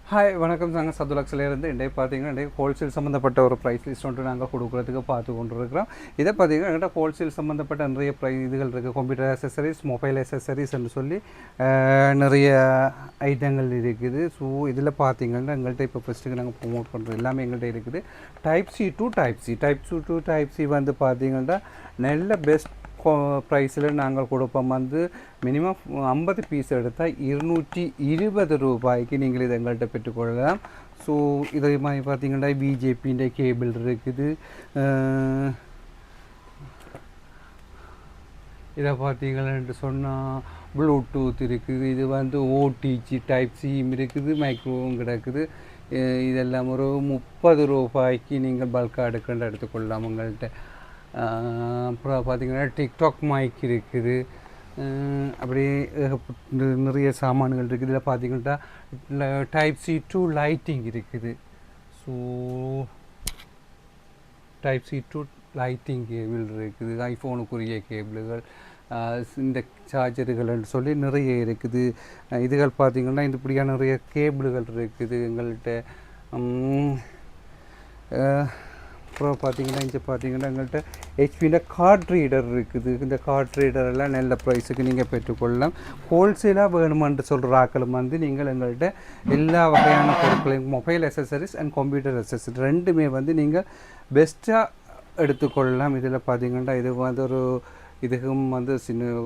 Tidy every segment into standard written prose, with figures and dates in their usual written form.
Hi வணக்கம். நாங்கள் சதுலக்ஸ்லேருந்து இன்றைக்கு பார்த்தீங்கன்னா இன்றைக்கு ஹோல்சேல் சம்மந்தப்பட்ட ஒரு ப்ரைஸ் லிஸ்ட் ஒன்று நாங்கள் கொடுக்குறதுக்கு பார்த்து கொண்டு இருக்கிறோம். இதை பார்த்தீங்கன்னா எங்கள்கிட்ட ஹோல்சேல் சம்மந்தப்பட்ட நிறைய இதுகள் இருக்குது. கம்ப்யூட்டர் அசசரிஸ், மொபைல் அசசரிஸ்ன்னு சொல்லி நிறைய ஐட்டங்கள் இருக்குது. ஸோ இதில் பார்த்தீங்கன்னா எங்கள்கிட்ட இப்போ ஃபஸ்ட்டுக்கு நாங்கள் ப்ரொமோட் பண்ணுறது எல்லாமே எங்கள்கிட்ட இருக்குது. டைப் சி வந்து பார்த்தீங்கன்னா நல்ல பெஸ்ட் ப்ரைஸில் நாங்கள் கொடுப்போம். வந்து மினிமம் 50 பீஸ் எடுத்தால் 220 ரூபாய்க்கு நீங்கள் இதை எங்கள்கிட்ட பெற்றுக்கொள்ளலாம். ஸோ இதே மாதிரி பார்த்தீங்கன்னா பிஜேபிൻ്റെ கேபிள் இருக்குது. இதை பார்த்தீங்கன்னு சொன்னால் ப்ளூடூத் இருக்குது. இது வந்து ஓடிஜி டைப் சியும் இருக்குது, மைக்ரோவும் கிடக்குது. இதெல்லாம் ஒரு 30 ரூபாய்க்கு நீங்கள் பல்காக எடுத்துக்கொள்ளலாம் உங்கள்கிட்ட. அப்புறம் பார்த்திங்கன்னா டிக்டாக் மைக் இருக்குது. அப்படியே நிறைய சாமான்கள் இருக்குது. இதில் பார்த்திங்கன்னா டைப் சி டூ லைட்டிங் இருக்குது. So type C to lighting cable இருக்குது. ஐஃபோனுக்குரிய கேபிள்கள், இந்த சார்ஜர்கள்னு சொல்லி நிறைய இருக்குது. இதுகள் பார்த்திங்கன்னா இந்த இப்படியான நிறைய கேபிள்கள் இருக்குது எங்கள்கிட்ட. அப்புறம் பார்த்திங்கன்னா இங்கே பார்த்திங்கன்னா எங்கள்கிட்ட ஹெச்பியில் கார்ட் ரீடர் இருக்குது. இந்த கார்ட் ரீடரெல்லாம் நல்ல ப்ரைஸுக்கு நீங்கள் பெற்றுக்கொள்ளலாம். ஹோல்சேலாக வேணுமென்று சொல்கிற ஆக்களும் வந்து நீங்கள் எங்கள்கிட்ட எல்லா வகையான பொருட்களையும், மொபைல் அசசரிஸ் அண்ட் கம்ப்யூட்டர் அசசரிஸ் ரெண்டுமே வந்து நீங்கள் பெஸ்ட்டாக எடுத்துக்கொள்ளலாம். இதில் பார்த்திங்கன்னா இது வந்து ஒரு இதுக்கும் வந்து சின்ன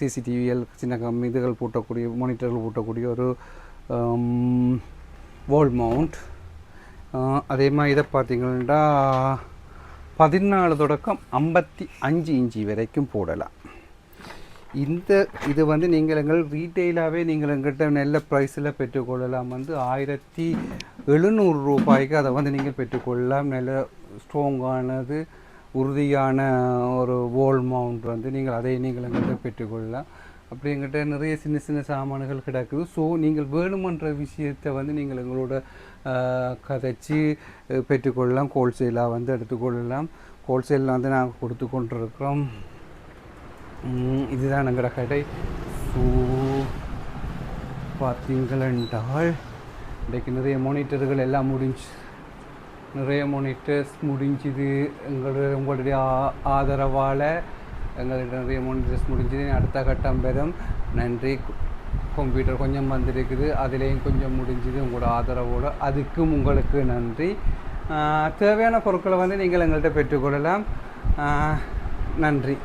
சிசிடிவிஎல் சின்ன இதுகள் பூட்டக்கூடிய மானிட்டர்கள் பூட்டக்கூடிய ஒரு வால் மவுண்ட். அதே மாதிரி இதை பார்த்திங்கன்னா 14 தொடக்கம் 55 இன்ச்சி வரைக்கும் போடலாம். இது வந்து நீங்கள் எங்கள் ரீட்டெயிலாகவே நீங்கள் எங்கிட்ட நல்ல ப்ரைஸில் பெற்றுக்கொள்ளலாம். வந்து 1700 ரூபாய்க்கு அதை வந்து நீங்கள் பெற்றுக்கொள்ளலாம். நல்ல ஸ்ட்ராங்கானது, உறுதியான ஒரு வால் மவுண்ட் வந்து நீங்கள் அதை நீங்கள் எங்கிட்ட பெற்றுக்கொள்ளலாம். அப்படி எங்கிட்ட நிறைய சின்ன சின்ன சாமான்கள் கிடக்குது. ஸோ நீங்கள் வேணுமன்ற விஷயத்தை வந்து நீங்கள் எங்களோட கதைச்சி பெற்றுக்கொள்ளலாம். ஹோல்சேலாக வந்து எடுத்துக்கொள்ளலாம். ஹோல்சேலில் வந்து நாங்கள் கொடுத்து கொண்டிருக்கிறோம். இதுதான் எங்களோட கடை. ஸோ பார்த்தீங்களென்றால் இன்றைக்கு நிறைய மானிட்டர்கள் எல்லாம் நிறைய மானிட்டர்ஸ் முடிஞ்சுது. உங்களுடைய ஆதரவால் எங்கள்கிட்ட நிறைய மானிட்டர்ஸ் முடிஞ்சுது. அடுத்த கட்டம் பெறும். நன்றி. கம்ப்யூட்டர் கொஞ்சம் வந்திருக்குது, அதுலேயும் கொஞ்சம் முடிஞ்சுது உங்களோட ஆதரவோடு. அதுக்கும் உங்களுக்கு நன்றி. தேவையான பொருட்களை வந்து நீங்கள் எங்கள்கிட்ட பெற்றுக்கொள்ளலாம். நன்றி.